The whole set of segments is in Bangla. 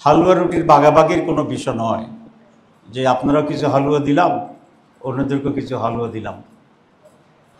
হালুয়া রুটির ভাগাভাগির কোনো বিষয় নয় যে আপনারা কিছু হালুয়া দিলাম, অন্যদেরকে কিছু হালুয়া দিলাম।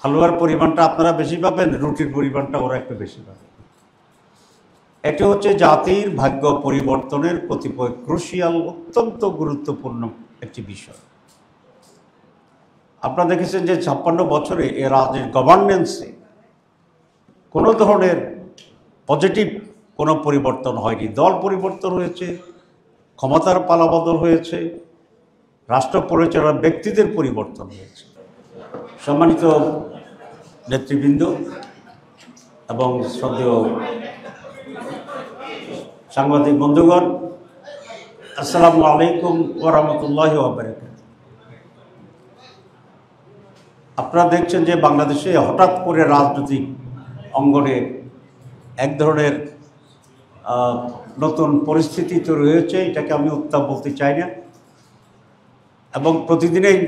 হালুয়ার পরিমাণটা আপনারা বেশি পাবেন, রুটির পরিমাণটা ওরা একটু বেশি পাবে। এটি হচ্ছে জাতির ভাগ্য পরিবর্তনের কতিপয় ক্রুশিয়াল, অত্যন্ত গুরুত্বপূর্ণ একটি বিষয়। আপনারা দেখেছেন যে 56 বছরে এ রাজ্যের গভর্নেন্সে কোনো ধরনের পজিটিভ কোনো পরিবর্তন হয়নি। দল পরিবর্তন হয়েছে, ক্ষমতার পালাবদল হয়েছে, রাষ্ট্র পরিচালনার ব্যক্তিদের পরিবর্তন হয়েছে। সম্মানিত নেতৃবৃন্দ এবং শ্রদ্ধেয় সাংবাদিক বন্ধুগণ, আসসালামু আলাইকুম ওয়া রাহমাতুল্লাহি ওয়া বারাকাতুহু। আপনারা দেখছেন যে বাংলাদেশে হঠাৎ করে রাজনৈতিক অঙ্গনে এক ধরনের নতুন পরিস্থিতি তৈরি হয়েছে। এটাকে আমি উত্তাপ বলতে চাই না, এবং প্রতিদিনেই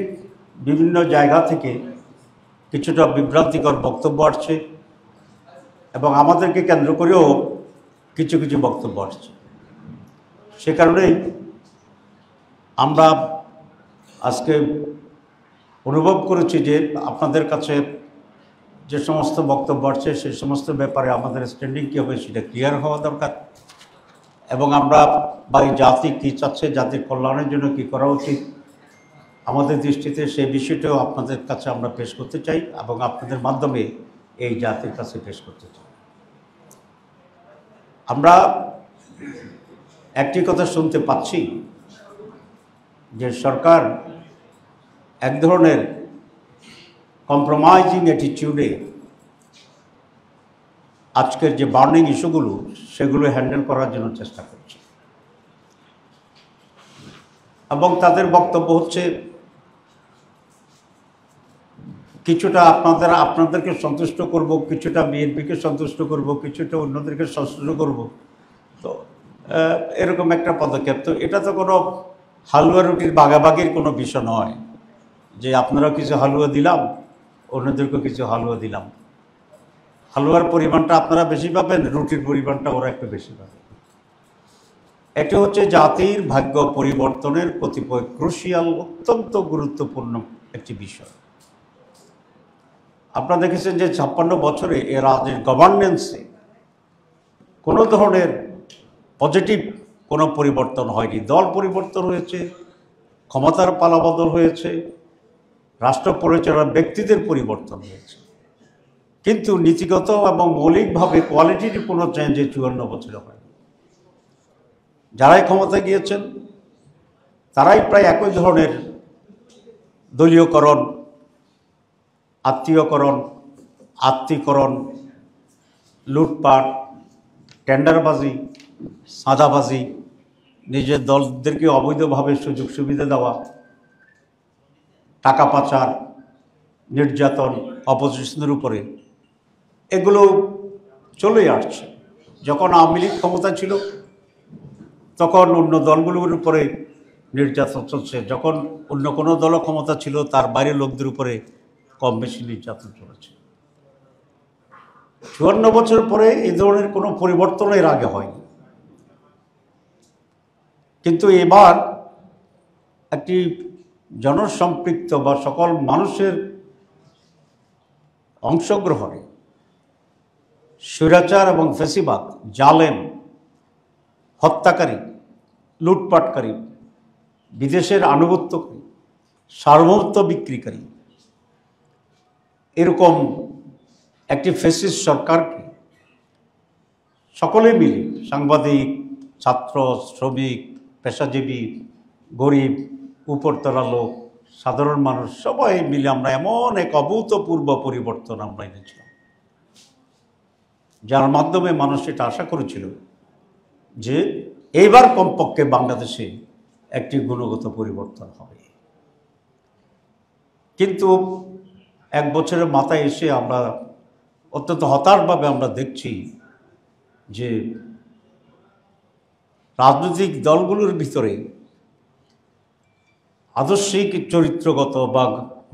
বিভিন্ন জায়গা থেকে কিছুটা বিভ্রান্তিকর বক্তব্য আসছে এবং আমাদেরকে কেন্দ্র করেও কিছু কিছু বক্তব্য আসছে। সে কারণেই আমরা আজকে অনুভব করেছি যে আপনাদের কাছে যে সমস্ত বক্তব্য আসছে সেই সমস্ত ব্যাপারে আমাদের স্ট্যান্ডিং কী হবে সেটা ক্লিয়ার হওয়া দরকার, এবং আমরা বা এই জাতি কী চাচ্ছে, জাতির কল্যাণের জন্য কী করা উচিত আমাদের দৃষ্টিতে সেই বিষয়টাও আপনাদের কাছে আমরা পেশ করতে চাই এবং আপনাদের মাধ্যমে এই জাতির কাছে পেশ করতে চাই। আমরা একটি কথা শুনতে পাচ্ছি যে সরকার এক ধরনের কম্প্রোমাইজিং অ্যাটিটিউডে আজকের যে বার্নিং ইস্যুগুলো সেগুলো হ্যান্ডেল করার জন্য চেষ্টা করছে, এবং তাদের বক্তব্য হচ্ছে কিছুটা আপনাদেরকে সন্তুষ্ট করব, কিছুটা বিএনপিকে সন্তুষ্ট করব, কিছুটা অন্যদেরকে সন্তুষ্ট করব। তো এরকম একটা পদক্ষেপ। তো এটা তো কোনো হালুয়া রুটির ভাগাভাগির কোনো বিষয় নয় যে আপনারা কিছু হালুয়া দিলাম, অন্যদেরকে কিছু হালুয়া দিলাম। হালুয়ার পরিমাণটা আপনারা বেশি পাবেন, রুটির পরিমাণটা ওরা একটু বেশি পাবে। এটি হচ্ছে জাতির ভাগ্য পরিবর্তনের কতিপয় ক্রুশিয়াল, অত্যন্ত গুরুত্বপূর্ণ একটি বিষয়। আপনারা দেখেছেন যে 56 বছরে এ রাজ্যের গভর্নেন্সে কোনো ধরনের পজিটিভ কোনো পরিবর্তন হয়নি। দল পরিবর্তন হয়েছে, ক্ষমতার পালাবদল হয়েছে, রাষ্ট্র পরিচালনার ব্যক্তিদের পরিবর্তন হয়েছে, কিন্তু নীতিগত এবং মৌলিকভাবে কোয়ালিটির কোনো চেঞ্জ এই 54 বছরে হয়নি। যারাই ক্ষমতায় গিয়েছেন তারাই প্রায় একই ধরনের দলীয়করণ, আত্মীয়করণ, আত্মীকরণ, লুটপাট, টেন্ডারবাজি, সাদাবাজি, নিজের দলদেরকে অবৈধভাবে সুযোগ সুবিধা দেওয়া, টাকা পাচার, নির্যাতন অপোজিশনের উপরে, এগুলো চলেই আসছে। যখন আওয়ামী লীগ ক্ষমতা ছিল তখন অন্য দলগুলোর উপরে নির্যাতন চলছে, যখন অন্য কোনো দল ক্ষমতা ছিল তার বাইরের লোকদের উপরে কম বেশি নির্যাতন চলেছে। 54 বছর পরে এই ধরনের কোনো পরিবর্তন এর আগে হয়নি, কিন্তু এবার একটি জনসম্পৃক্ত বা সকল মানুষের অংশগ্রহণে স্বৈরাচার এবং ফ্যাসিবাদ, জালেম, হত্যাকারী, লুটপাটকারী, বিদেশের আনুগত্যকারী, সার্বভৌমত্ব বিক্রিকারী, এরকম একটি ফ্যাসিস্ট সরকারকে সকলে মিলে, সাংবাদিক, ছাত্র, শ্রমিক, পেশাজীবী, গরিব, উপরতলা লোক, সাধারণ মানুষ, সবাই মিলে আমরা এমন এক অভূতপূর্ব পরিবর্তন আমরা এনেছিলাম, যার মাধ্যমে মানুষ এটা আশা করেছিল যে এইবার কমপক্ষে বাংলাদেশে একটি গুণগত পরিবর্তন হবে। কিন্তু এক বছরের মাথায় এসে আমরা অত্যন্ত হতাশভাবে আমরা দেখছি যে রাজনৈতিক দলগুলোর ভিতরে আদর্শিক, চরিত্রগত বা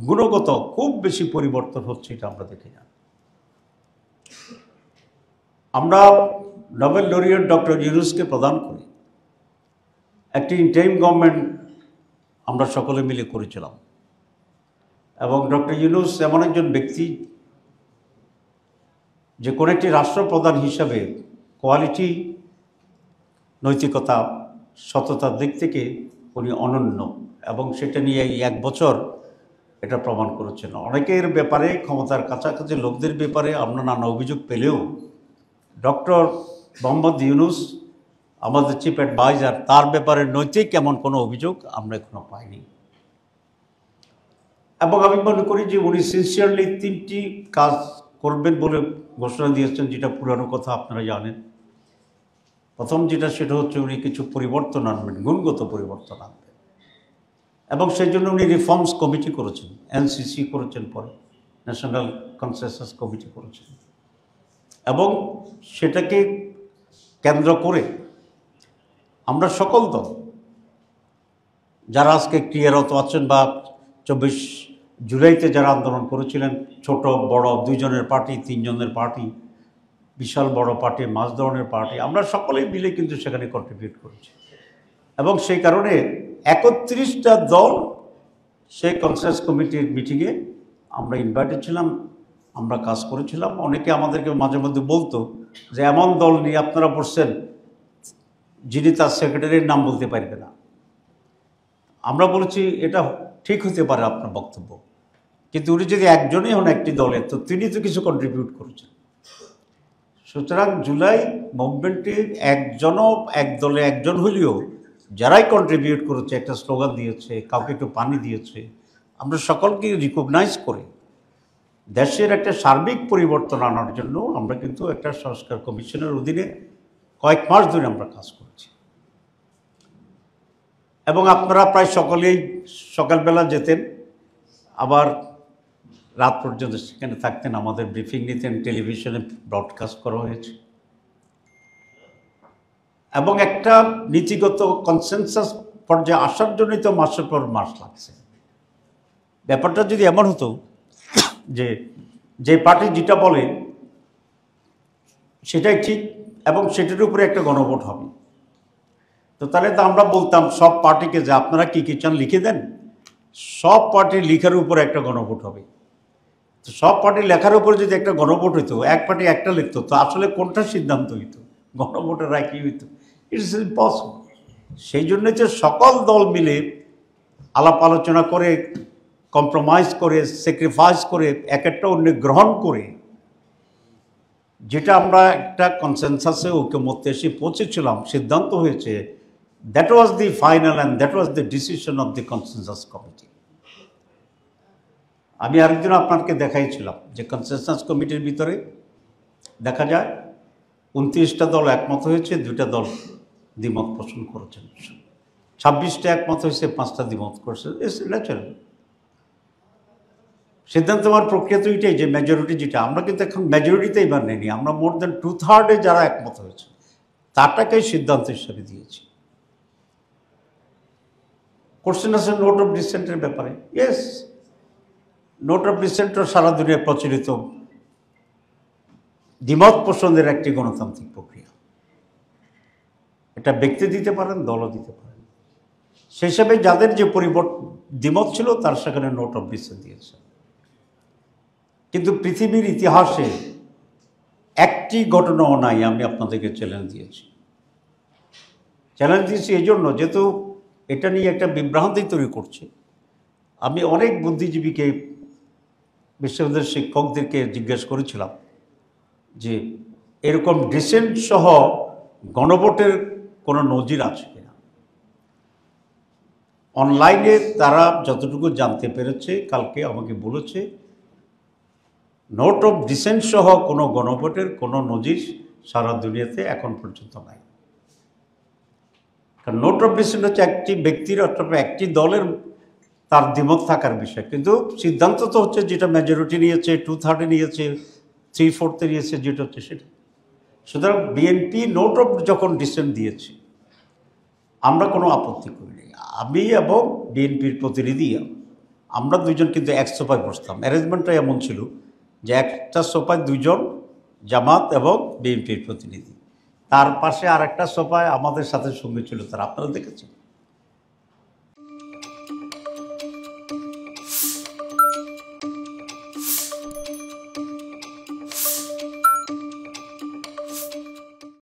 গুণগত খুব বেশি পরিবর্তন হচ্ছে, এটা আমরা দেখি না। আমরা নোবেল লরিয়েট ডক্টর ইউনূসকে প্রদান করি, একটি ইন্টারিম গভর্নমেন্ট আমরা সকলে মিলে করেছিলাম এবং ডক্টর ইউনূস এমন একজন ব্যক্তি যে কোনো একটি রাষ্ট্রপ্রধান হিসাবে কোয়ালিটি, নৈতিকতা, সততার দিক থেকে উনি অনন্য এবং সেটা নিয়ে এই 1 বছর এটা প্রমাণ করেছেন। অনেকের ব্যাপারে, ক্ষমতার কাছাকাছি লোকদের ব্যাপারে আমরা নানা অভিযোগ পেলেও ডক্টর মোহাম্মদ ইউনূস আমাদের চিফ অ্যাডভাইজার, তার ব্যাপারে নৈতিক এমন কোনো অভিযোগ আমরা এখনো পাইনি। এবং আমি মনে করি যে উনি সিনসিয়ারলি 3টি কাজ করবেন বলে ঘোষণা দিয়েছেন, যেটা পুরানো কথা আপনারা জানেন। প্রথম যেটা, সেটা হচ্ছে উনি কিছু পরিবর্তন আনবেন, গুণগত পরিবর্তন আনবেন এবং সেই জন্য উনি রিফর্মস কমিটি করেছেন, এনসিসি করেছেন, পরে ন্যাশনাল কনসেনসাস কমিটি করেছেন এবং সেটাকে কেন্দ্র করে আমরা সকল দল যারা আজকে ক্রিয়ারত আছেন বা 24 জুলাইতে যারা আন্দোলন করেছিলেন, ছোট বড় 2 জনের পার্টি, 3 জনের পার্টি, বিশাল বড় পার্টি, মাঝ ধরনের পার্টি, আমরা সকলেই মিলে কিন্তু সেখানে কন্ট্রিবিউট করেছি এবং সেই কারণে 31টা দল সেই কনসেনসাস কমিটির মিটিংয়ে আমরা ইনভাইটেড ছিলাম, আমরা কাজ করেছিলাম। অনেকে আমাদেরকে মাঝে মধ্যে বলতো যে এমন দল নিয়ে আপনারা বসছেন যিনি তার সেক্রেটারির নাম বলতে পারবে না। আমরা বলেছি এটা ঠিক হতে পারে আপনার বক্তব্য, কিন্তু উনি যদি একজনই হন একটি দলের, তো তিনি তো কিছু কন্ট্রিবিউট করেছেন। সুতরাং জুলাই মুভমেন্টে একজনও, এক দলে একজন হলেও যারাই কন্ট্রিবিউট করেছে, একটা স্লোগান দিয়েছে, কাউকে একটু পানি দিয়েছে, আমরা সকলকে রিকগনাইজ করে দেশের একটা সার্বিক পরিবর্তন আনার জন্য আমরা কিন্তু একটা সংস্কার কমিশনের অধীনে কয়েক মাস ধরে আমরা কাজ করছি এবং আপনারা প্রায় সকলেই সকালবেলা যেতেন, আবার রাত পর্যন্ত সেখানে থাকতেন, আমাদের ব্রিফিং নিতেন, টেলিভিশনে ব্রডকাস্ট করা হয়েছে এবং একটা নীতিগত কনসেনসাস পর্যায়ে আসার জন্যই তো মাসের পর মাস লাগছে। ব্যাপারটা যদি এমন হতো যে পার্টি যেটা বলে সেটাই ঠিক এবং সেটার উপরে একটা গণভোট হবে, তো তাহলে তো আমরা বলতাম সব পার্টিকে যে আপনারা কী কী চান লিখে দেন, সব পার্টির লিখার উপরে একটা গণভোট হবে। তো সব পার্টি লেখার উপরে যদি একটা গণভোট হইতো, এক পার্টি একটা লিখতো, তো আসলে কোনটা সিদ্ধান্ত হইতো, গণভোটের রায় কী হইতো? It's impossible. সেই জন্য যে সকল দল মিলে আলাপ আলোচনা করে, কম্প্রোমাইজ করে, স্যাক্রিফাইস করে, এক একটা অন্য গ্রহণ করে যেটা আমরা একটা কনসেনসাসে ঐক্যমত্যে এসে পৌঁছেছিলাম, সিদ্ধান্ত হয়েছে, that was the final and that was the decision of the consensus committee. আমি আরেকদিন আপনাকে দেখাইছিলাম যে কনসেনসাস কমিটির ভিতরে দেখা যায় 29টা দল একমত হয়েছে, 2টা দল দ্বিমত পোষণ করেছেন, 26টা একমত হয়েছে, 5টা দ্বিমত করেছে। It's natural. সিদ্ধান্ত হওয়ার প্রক্রিয়া তো এটাই যে মেজরিটি যেটা, আমরা কিন্তু এখন মেজরিটিতেই এবার নেইনি, আমরা মোর দেন 2/3 যারা একমত হয়েছে তারটাকেই সিদ্ধান্ত হিসেবে দিয়েছি। কোশ্চেন আছে নোট অফ ডিসেন্টের ব্যাপারে। ইয়েস, নোট অফ ডিসেন্টও সারা দুনিয়ায় প্রচলিত দ্বিমত পোষণের একটি গণতান্ত্রিক প্রক্রিয়া। এটা ব্যক্তি দিতে পারেন, দলও দিতে পারেন। সেই হিসাবে যাদের যে দ্বিমত ছিল তার সেখানে নোট অফ ডিসেন্ট দিয়েছে। কিন্তু পৃথিবীর ইতিহাসে একটি ঘটনাও নাই আমি আপনাদেরকে চ্যালেঞ্জ দিয়েছি। চ্যালেঞ্জ দিয়েছি এই জন্য, যেহেতু এটা নিয়ে একটা বিভ্রান্তি তৈরি করছে। আমি অনেক বুদ্ধিজীবীকে, বিশ্ববিদ্যালয়ের শিক্ষকদেরকে জিজ্ঞেস করেছিলাম যে এরকম ডিসেন্ট সহ গণভোটের কোনো নজির আছে কিনা। অনলাইনে তারা যতটুকু জানতে পেরেছে কালকে আমাকে বলেছে নোট অফ ডিসেন্ট সহ কোনো গণভোটের কোনো নজির সারা দুনিয়াতে এখন পর্যন্ত নাই। কারণ নোট অফ ডিসেন্ট হচ্ছে একটি ব্যক্তির অথবা একটি দলের তার দ্বিমত থাকার বিষয়, কিন্তু সিদ্ধান্ত তো হচ্ছে যেটা মেজরিটি নিয়েছে, 2/3 নিয়েছে, 3/4 নিয়েছে, যেটা হচ্ছে সেটা। সুতরাং বিএনপি নোট অফ যখন ডিসেন্ট দিয়েছে আমরা কোনো আপত্তি করিনি। আমি এবং বিএনপির প্রতিনিধি আমরা দুজন কিন্তু এক সোফায় বসতাম। অ্যারেঞ্জমেন্টটা এমন ছিল যে একটা সোফায় 2 জন জামাত এবং বিএনপির প্রতিনিধি, তার পাশে আর একটা সোফায় আমাদের সাথে সঙ্গে ছিল তারা, আপনারা দেখেছেন।